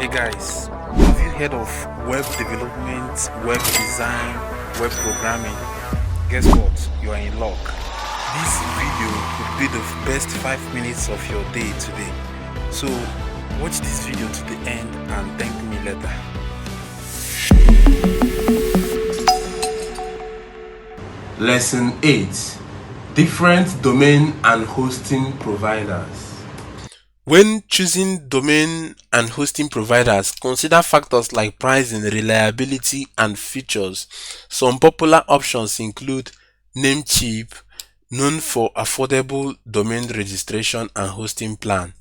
Hey guys, have you heard of web development, web design, web programming? Guess what? You are in luck. This video could be the best 5 minutes of your day today. So watch this video to the end and thank me later. Lesson 8. Different domain and hosting providers. When choosing domain and hosting providers, consider factors like pricing, reliability, and features. Some popular options include Namecheap, known for affordable domain registration and hosting plan.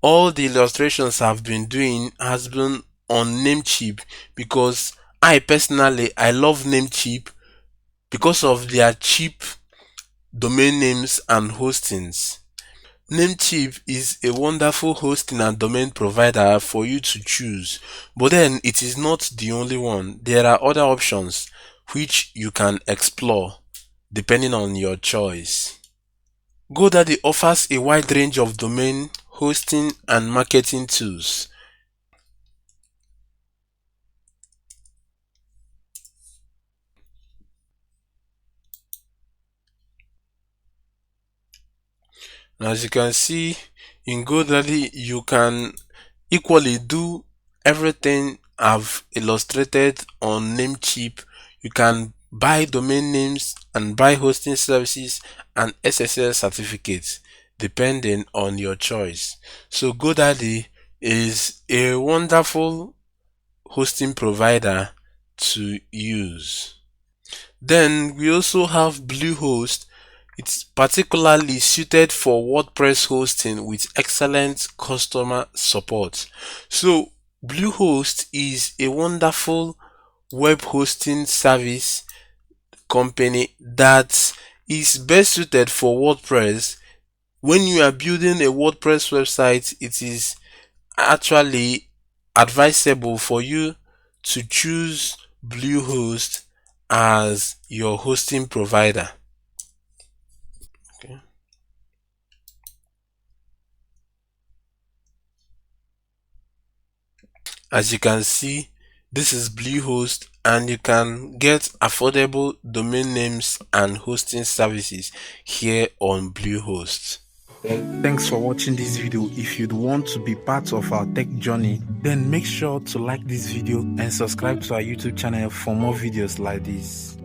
All the illustrations I've been doing has been on Namecheap because I love Namecheap because of their cheap domain names and hostings. Namecheap is a wonderful hosting and domain provider for you to choose, but then it is not the only one. There are other options which you can explore depending on your choice. GoDaddy offers a wide range of domain, hosting, and marketing tools. As you can see, in GoDaddy, you can equally do everything I've illustrated on Namecheap. You can buy domain names and buy hosting services and SSL certificates depending on your choice. So GoDaddy is a wonderful hosting provider to use. Then we also have Bluehost. It's particularly suited for WordPress hosting with excellent customer support. So Bluehost is a wonderful web hosting service company that is best suited for WordPress. When you are building a WordPress website, it is actually advisable for you to choose Bluehost as your hosting provider. Okay. As you can see, this is Bluehost, and you can get affordable domain names and hosting services here on Bluehost. Thanks for watching this video. If you'd want to be part of our tech journey, then make sure to like this video and subscribe to our YouTube channel for more videos like this.